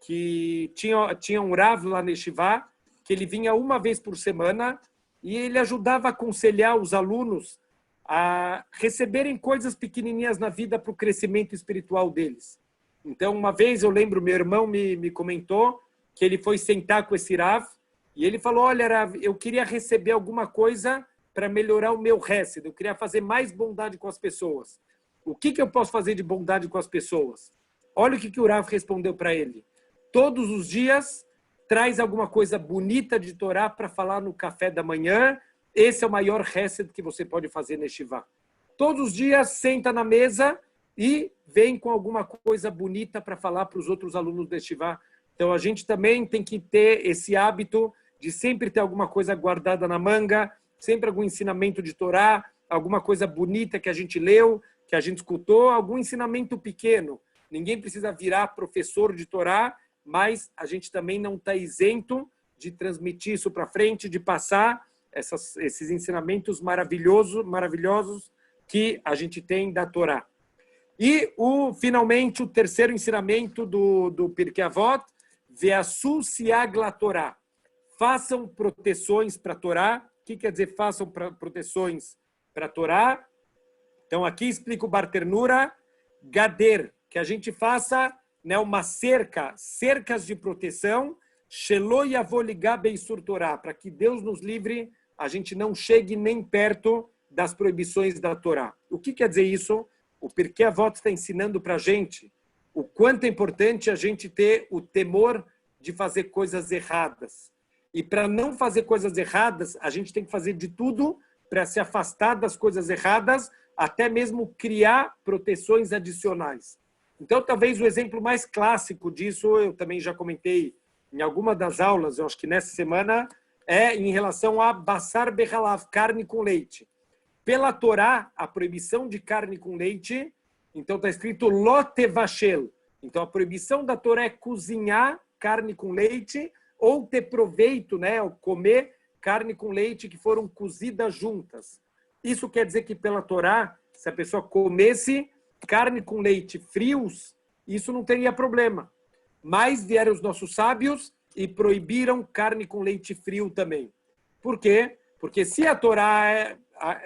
que tinha um Rav lá na Yeshiva, que ele vinha uma vez por semana e ele ajudava a aconselhar os alunos a receberem coisas pequenininhas na vida para o crescimento espiritual deles. Então, uma vez eu lembro, meu irmão me comentou que ele foi sentar com esse Rav E ele falou, olha, Rav, eu queria receber alguma coisa para melhorar o meu hesed, eu queria fazer mais bondade com as pessoas. O que eu posso fazer de bondade com as pessoas? Olha o que o Rav respondeu para ele. Todos os dias, traz alguma coisa bonita de Torá para falar no café da manhã. Esse é o maior hesed que você pode fazer neste Yeshivá. Todos os dias, senta na mesa e vem com alguma coisa bonita para falar para os outros alunos deste Yeshivá. Então, a gente também tem que ter esse hábito de sempre ter alguma coisa guardada na manga, sempre algum ensinamento de Torá, alguma coisa bonita que a gente leu, que a gente escutou, algum ensinamento pequeno. Ninguém precisa virar professor de Torá, mas a gente também não está isento de transmitir isso para frente, de passar esses ensinamentos maravilhosos que a gente tem da Torá. E, finalmente, o terceiro ensinamento do Pirkei Avot, Ve'asu siag la Torá. Façam proteções para a Torá. O que quer dizer façam proteções para a Torá? Então, aqui explica o Barternura, Gader, que a gente faça, né, uma cercas de proteção, Shelo yavo ligá beisur Torá, para que Deus nos livre, a gente não chegue nem perto das proibições da Torá. O que quer dizer isso? O Pirkei Avot está ensinando para a gente o quanto é importante a gente ter o temor de fazer coisas erradas. E para não fazer coisas erradas, a gente tem que fazer de tudo para se afastar das coisas erradas, até mesmo criar proteções adicionais. Então, talvez o exemplo mais clássico disso, eu também já comentei em alguma das aulas, eu acho que nessa semana, é em relação a Basar Behalav, carne com leite. Pela Torá, a proibição de carne com leite, então está escrito Lotevashel. Então, a proibição da Torá é cozinhar carne com leite ou ter proveito, né, ou comer carne com leite que foram cozidas juntas. Isso quer dizer que pela Torá, se a pessoa comesse carne com leite frios, isso não teria problema. Mas vieram os nossos sábios e proibiram carne com leite frio também. Por quê? Porque se a Torá,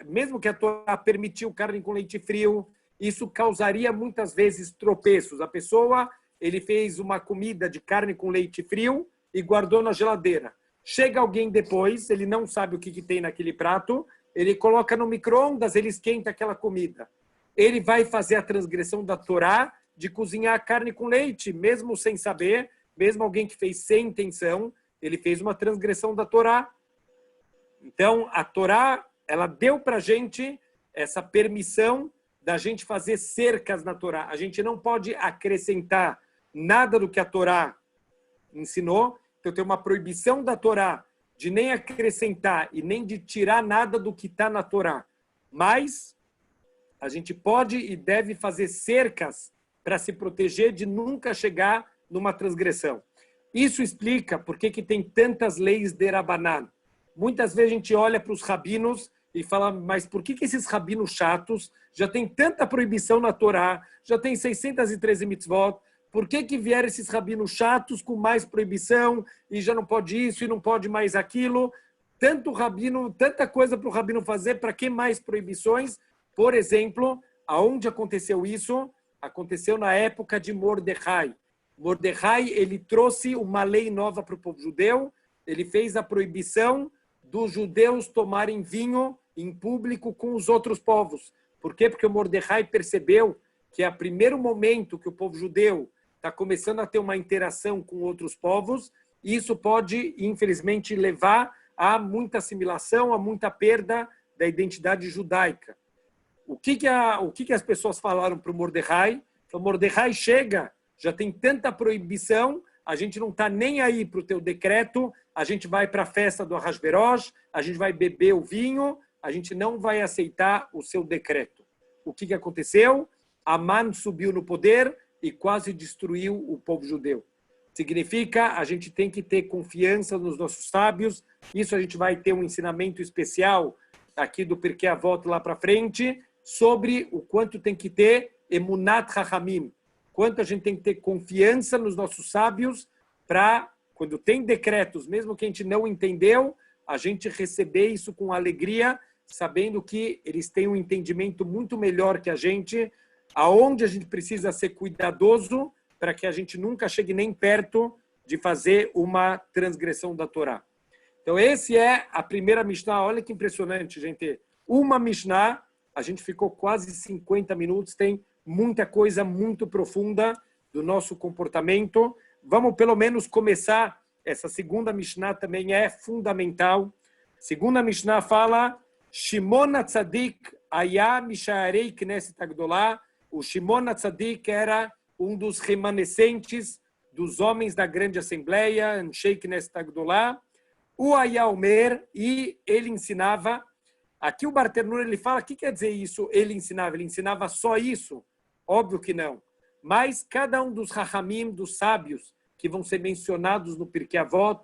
mesmo que a Torá permitiu carne com leite frio, isso causaria muitas vezes tropeços. A pessoa, ele fez uma comida de carne com leite frio e guardou na geladeira. Chega alguém depois, ele não sabe o que tem naquele prato, ele coloca no micro-ondas, ele esquenta aquela comida. Ele vai fazer a transgressão da Torá de cozinhar a carne com leite, mesmo sem saber, mesmo alguém que fez sem intenção, ele fez uma transgressão da Torá. Então, a Torá, ela deu para a gente essa permissão da gente fazer cercas na Torá. A gente não pode acrescentar nada do que a Torá ensinou. Então, tem uma proibição da Torá de nem acrescentar e nem de tirar nada do que está na Torá. Mas a gente pode e deve fazer cercas para se proteger de nunca chegar numa transgressão. Isso explica por que tem tantas leis de Rabanan. Muitas vezes a gente olha para os rabinos e fala, mas por que esses rabinos chatos já tem tanta proibição na Torá, já tem 613 mitzvot, por que vieram esses rabinos chatos com mais proibição e já não pode isso e não pode mais aquilo? Tanto rabino, tanta coisa para o rabino fazer, para que mais proibições? Por exemplo, aonde aconteceu isso? Aconteceu na época de Mordecai. Mordecai, ele trouxe uma lei nova para o povo judeu, ele fez a proibição dos judeus tomarem vinho em público com os outros povos. Por quê? Porque o Mordecai percebeu que é o primeiro momento que o povo judeu está começando a ter uma interação com outros povos, e isso pode, infelizmente, levar a muita assimilação, a muita perda da identidade judaica. O que as pessoas falaram para o Mordecai? O Mordecai chega, já tem tanta proibição, a gente não está nem aí para o teu decreto, a gente vai para a festa do Ahasverosh, a gente vai beber o vinho, a gente não vai aceitar o seu decreto. O que aconteceu? Amã subiu no poder e quase destruiu o povo judeu. Significa, a gente tem que ter confiança nos nossos sábios, isso a gente vai ter um ensinamento especial aqui do Pirkei Avot lá para frente, sobre o quanto tem que ter emunat hachamim, quanto a gente tem que ter confiança nos nossos sábios para, quando tem decretos, mesmo que a gente não entendeu, a gente receber isso com alegria, sabendo que eles têm um entendimento muito melhor que a gente, aonde a gente precisa ser cuidadoso para que a gente nunca chegue nem perto de fazer uma transgressão da Torá. Então, esse é a primeira Mishnah. Olha que impressionante, gente. Uma Mishnah, a gente ficou quase 50 minutos, tem muita coisa muito profunda do nosso comportamento. Vamos, pelo menos, começar. Essa segunda Mishnah também é fundamental. Segunda Mishnah fala Shimon HaTzadik Aya Misharei Knesset Agdolá. O Shimon HaTzadik era um dos remanescentes dos homens da grande assembleia, Anshei Knesset Agdolá. O Aya Omer, e ele ensinava. Aqui o Bartenura ele fala, o que quer dizer isso? Ele ensinava só isso? Óbvio que não. Mas cada um dos Rahamim, dos sábios, que vão ser mencionados no Pirkei Avot,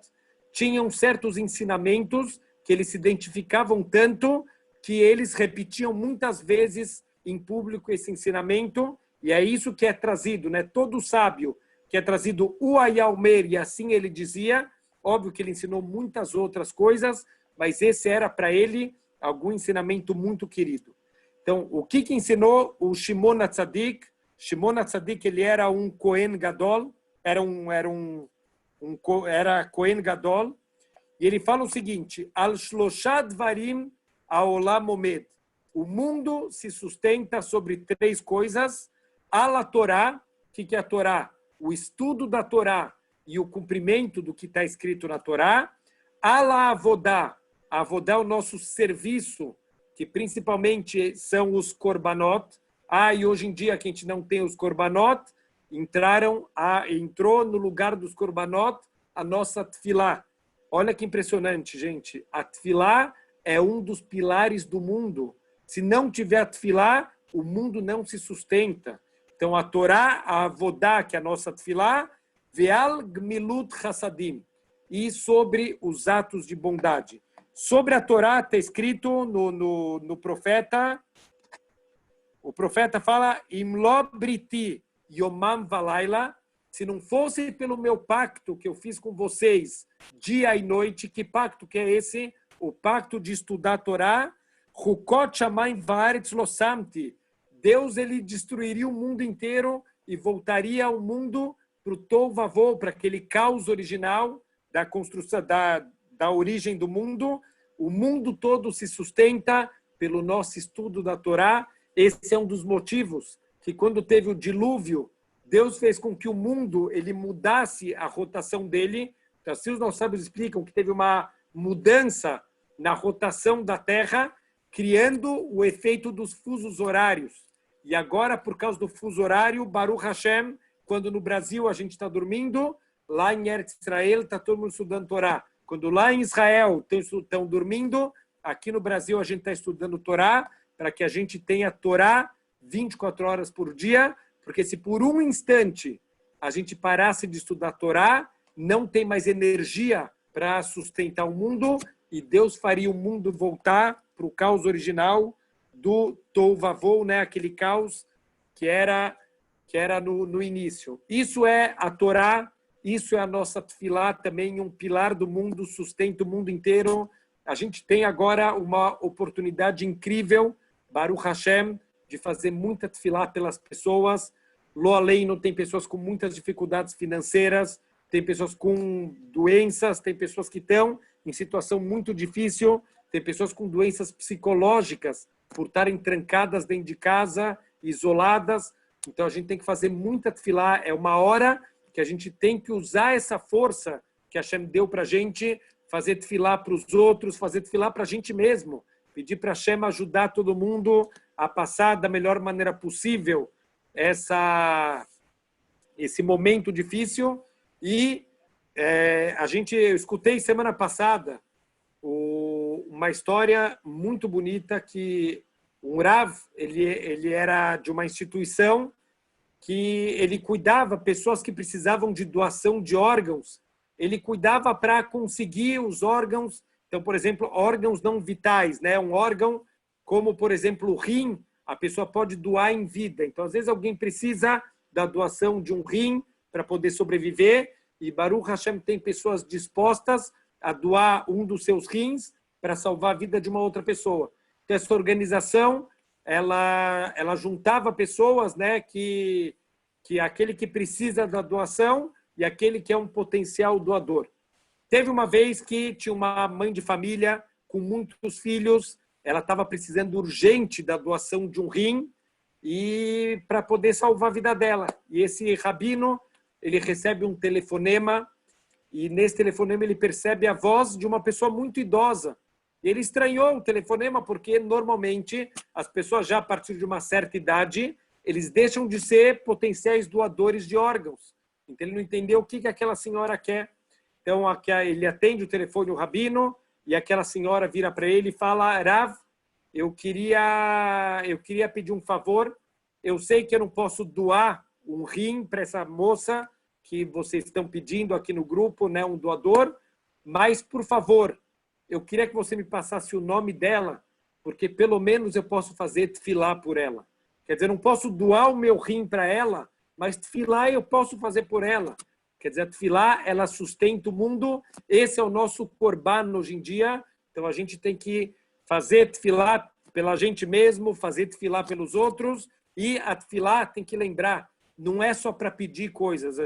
tinham certos ensinamentos que eles se identificavam tanto que eles repetiam muitas vezes em público esse ensinamento, e é isso que é trazido, né? Todo sábio que é trazido o Ayalmer, e assim ele dizia, óbvio que ele ensinou muitas outras coisas, mas esse era para ele algum ensinamento muito querido. Então, o que ensinou o Shimon HaTzadik? Shimon HaTzadik, ele era um Kohen Gadol, era Kohen Gadol, e ele fala o seguinte, Al Shloshad Varim Haolam Omed. O mundo se sustenta sobre três coisas. Ala Torá, o que é a Torá? O estudo da Torá e o cumprimento do que está escrito na Torá. Ala Avodá. A Avodá é o nosso serviço, que principalmente são os korbanot. E hoje em dia que a gente não tem os korbanot, entrou no lugar dos korbanot a nossa tefilá. Olha que impressionante, gente. A tefilá é um dos pilares do mundo. Se não tiver a tefilá, o mundo não se sustenta. Então, a Torá, a Avodá, que é a nossa tefilá, ve'al gmilut chassadim, e sobre os atos de bondade. Sobre a Torá, está escrito no profeta, o profeta fala, Imlo briti yomam valaila, se não fosse pelo meu pacto que eu fiz com vocês, dia e noite, que pacto que é esse? O pacto de estudar a Torá, Hukot shamayim vaaretz lo samti. Deus ele destruiria o mundo inteiro e voltaria ao mundo para o Tov Vavô, para aquele caos original da construção, da origem do mundo. O mundo todo se sustenta pelo nosso estudo da Torá. Esse é um dos motivos que quando teve o dilúvio, Deus fez com que o mundo ele mudasse a rotação dele. Então, assim, os nossos sábios explicam que teve uma mudança na rotação da Terra, criando o efeito dos fusos horários. E agora, por causa do fuso horário, Baruch Hashem, quando no Brasil a gente está dormindo, lá em Eretz Israel está todo mundo estudando Torá. Quando lá em Israel estão dormindo, aqui no Brasil a gente está estudando Torá, para que a gente tenha Torá 24 horas por dia, porque se por um instante a gente parasse de estudar Torá, não tem mais energia para sustentar o mundo, e Deus faria o mundo voltar para o caos original do Tov Vavô, né? Aquele caos que era no início. Isso é a Torá, isso é a nossa tefilá também, um pilar do mundo, sustenta o mundo inteiro. A gente tem agora uma oportunidade incrível, Baruch Hashem, de fazer muita tefilá pelas pessoas. Lo aleino, tem pessoas com muitas dificuldades financeiras, tem pessoas com doenças, tem pessoas que estão em situação muito difícil, tem pessoas com doenças psicológicas por estarem trancadas dentro de casa, isoladas. Então a gente tem que fazer muita tefilá. É uma hora que a gente tem que usar essa força que a Hashem deu para a gente, fazer tefilá para os outros, fazer tefilá para a gente mesmo. Pedir para a Hashem ajudar todo mundo a passar da melhor maneira possível esse momento difícil. E eu escutei semana passada uma história muito bonita que um Rav, ele era de uma instituição que ele cuidava pessoas que precisavam de doação de órgãos. Ele cuidava para conseguir os órgãos, então, por exemplo, órgãos não vitais, né? Um órgão como, por exemplo, o rim, a pessoa pode doar em vida. Então, às vezes alguém precisa da doação de um rim para poder sobreviver, e Baruch Hashem tem pessoas dispostas a doar um dos seus rins para salvar a vida de uma outra pessoa. Então, essa organização, ela juntava pessoas, né, que aquele que precisa da doação e aquele que é um potencial doador. Teve uma vez que tinha uma mãe de família com muitos filhos, ela estava precisando urgente da doação de um rim e para poder salvar a vida dela. E esse rabino, ele recebe um telefonema e nesse telefonema ele percebe a voz de uma pessoa muito idosa. E ele estranhou o telefonema porque normalmente as pessoas já a partir de uma certa idade, eles deixam de ser potenciais doadores de órgãos. Então ele não entendeu o que aquela senhora quer. Então ele atende o telefone, o rabino, e aquela senhora vira para ele e fala: Rav, eu queria pedir um favor. Eu sei que eu não posso doar um rim para essa moça que vocês estão pedindo aqui no grupo, né, um doador, mas, por favor, eu queria que você me passasse o nome dela, porque pelo menos eu posso fazer tefilá por ela. Quer dizer, eu não posso doar o meu rim para ela, mas tefilá eu posso fazer por ela. Quer dizer, a tefilá, ela sustenta o mundo. Esse é o nosso corban hoje em dia. Então, a gente tem que fazer tefilá pela gente mesmo, fazer tefilá pelos outros. E a tefilá tem que lembrar, não é só para pedir coisas.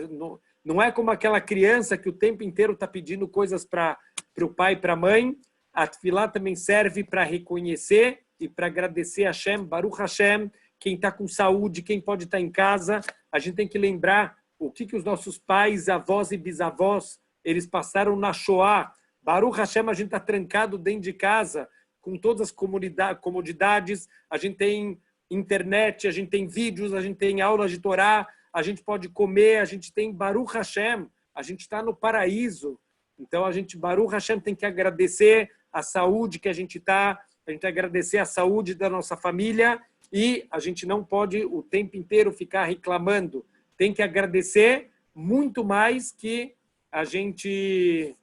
Não é como aquela criança que o tempo inteiro está pedindo coisas para o pai e para a mãe. A tefilá também serve para reconhecer e para agradecer a Hashem, Baruch Hashem, quem está com saúde, quem pode estar em casa. A gente tem que lembrar o que os nossos pais, avós e bisavós, eles passaram na Shoah. Baruch Hashem, a gente está trancado dentro de casa, com todas as comodidades. A gente tem internet, a gente tem vídeos, a gente tem aulas de Torá, a gente pode comer, a gente tem Baruch Hashem, a gente está no paraíso. Então, a gente, Baruch Hashem, tem que agradecer a saúde que a gente está, a gente agradecer a saúde da nossa família e a gente não pode o tempo inteiro ficar reclamando. Tem que agradecer muito mais que a gente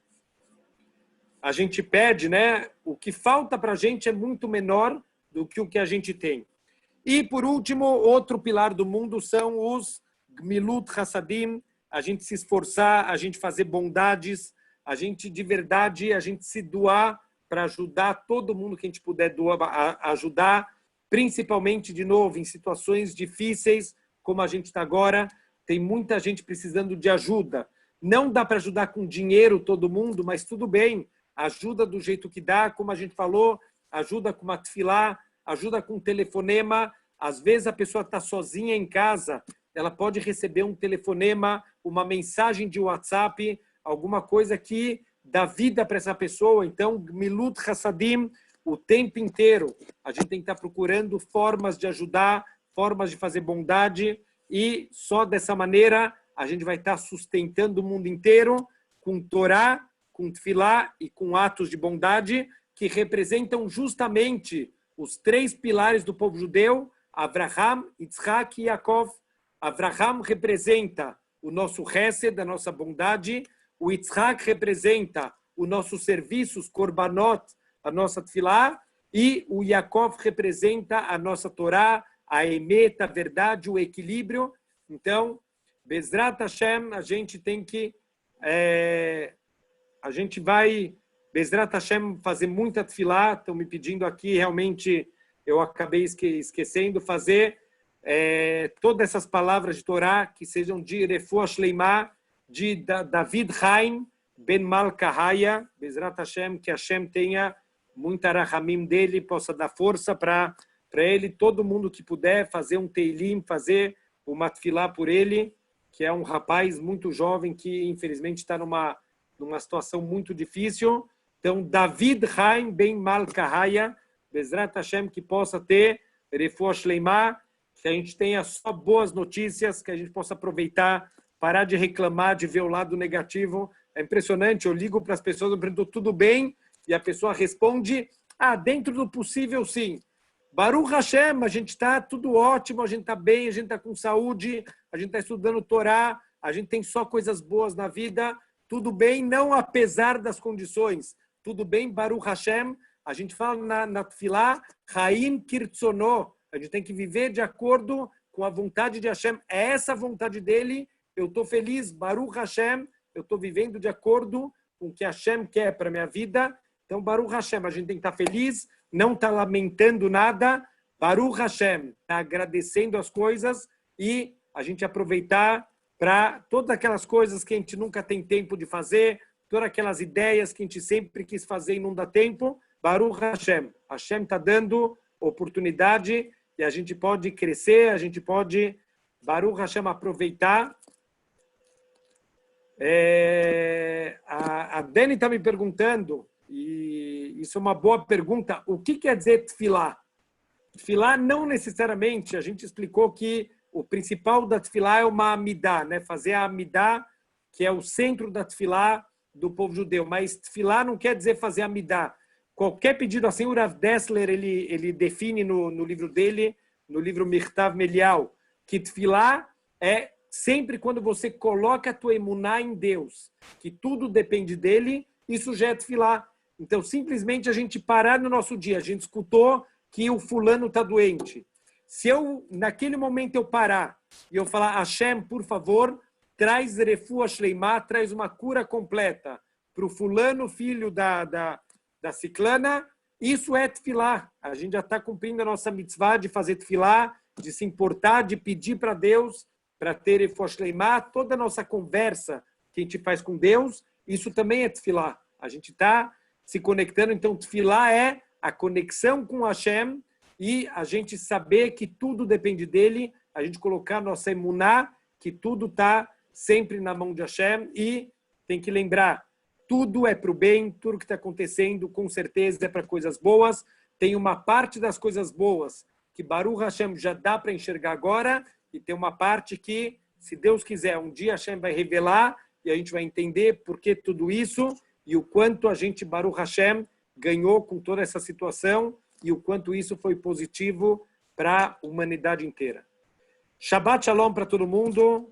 pede, né? O que falta para a gente é muito menor do que o que a gente tem. E, por último, outro pilar do mundo são os Gmilut Hassadim, a gente se esforçar, a gente fazer bondades, a gente, de verdade, a gente se doar para ajudar todo mundo que a gente puder ajudar, principalmente, de novo, em situações difíceis, como a gente está agora, tem muita gente precisando de ajuda. Não dá para ajudar com dinheiro todo mundo, mas tudo bem, ajuda do jeito que dá, como a gente falou, ajuda com uma tefilá, ajuda com um telefonema. Às vezes a pessoa está sozinha em casa, ela pode receber um telefonema, uma mensagem de WhatsApp, alguma coisa que dá vida para essa pessoa. Então, Milut Hassadim, o tempo inteiro, a gente tem que estar procurando formas de ajudar, formas de fazer bondade, e só dessa maneira a gente vai estar sustentando o mundo inteiro com Torá, com Tfilá e com atos de bondade que representam justamente os três pilares do povo judeu: Avraham, Yitzhak e Yaakov. Avraham representa o nosso Hesed, a nossa bondade. O Yitzhak representa os nossos serviços, Korbanot, a nossa Tfilá. E o Yaakov representa a nossa Torá, a Emet, a verdade, o equilíbrio. Então, Bezrat Hashem, a gente tem que... a gente vai, Bezrat Hashem, fazer muita tefilá. Estão me pedindo aqui, realmente, eu acabei esquecendo, fazer todas essas palavras de Torá que sejam de Refuah Shleimah, de David Haim, Ben Malkahaya, Bezrat Hashem, que Hashem tenha muita rahamim dele, possa dar força para ele, todo mundo que puder, fazer um teilim, fazer uma tefilá por ele, que é um rapaz muito jovem que, infelizmente, está numa situação muito difícil. Então, David Haim Ben Malkahaya, Bezrat Hashem, que possa ter Refuah Shleimah, que a gente tenha só boas notícias, que a gente possa aproveitar, parar de reclamar, de ver o lado negativo. É impressionante, eu ligo para as pessoas, eu pergunto, tudo bem? E a pessoa responde, dentro do possível, sim. Baruch Hashem, a gente está tudo ótimo, a gente está bem, a gente está com saúde, a gente está estudando Torá, a gente tem só coisas boas na vida, tudo bem, não apesar das condições. Tudo bem, Baruch Hashem, a gente fala na Tfilá, Haim Kirtzono, a gente tem que viver de acordo com a vontade de Hashem. É essa a vontade dele, eu estou feliz, Baruch Hashem, eu estou vivendo de acordo com o que Hashem quer para a minha vida. Então, Baruch Hashem, a gente tem que estar feliz, não estar lamentando nada. Baruch Hashem, está agradecendo as coisas e a gente aproveitar para todas aquelas coisas que a gente nunca tem tempo de fazer, todas aquelas ideias que a gente sempre quis fazer e não dá tempo, Baruch Hashem. Hashem está dando oportunidade e a gente pode crescer, a gente pode, Baruch Hashem, aproveitar. A Dani está me perguntando, e isso é uma boa pergunta, o que quer dizer tefilá? Tefilá não necessariamente, a gente explicou que o principal da tefilá é uma amidá, né? Fazer a amidá, que é o centro da tefilá do povo judeu. Mas tefilá não quer dizer fazer amidá. Qualquer pedido assim, o Rav Dessler, ele define no livro dele, no livro Mirtav Melial, que tefilá é sempre quando você coloca a tua emuná em Deus, que tudo depende dele, isso já é tefilá. Então, simplesmente a gente parar no nosso dia, a gente escutou que o fulano está doente. Se eu, naquele momento, eu parar e eu falar, Hashem, por favor, traz refuah shleimá, traz uma cura completa para o fulano, filho da ciclana, isso é tefilá. A gente já está cumprindo a nossa mitzvah de fazer tefilá, de se importar, de pedir para Deus, para ter refuah shleimá. Toda a nossa conversa que a gente faz com Deus, isso também é tefilá. A gente está se conectando, então tefilá é a conexão com Hashem e a gente saber que tudo depende dele, a gente colocar nossa emuná, que tudo está sempre na mão de Hashem e tem que lembrar, tudo é para o bem, tudo que está acontecendo com certeza é para coisas boas. Tem uma parte das coisas boas que Baruch Hashem já dá para enxergar agora e tem uma parte que, se Deus quiser, um dia Hashem vai revelar e a gente vai entender por que tudo isso e o quanto a gente, Baruch Hashem, ganhou com toda essa situação e o quanto isso foi positivo para a humanidade inteira. Shabbat Shalom para todo mundo.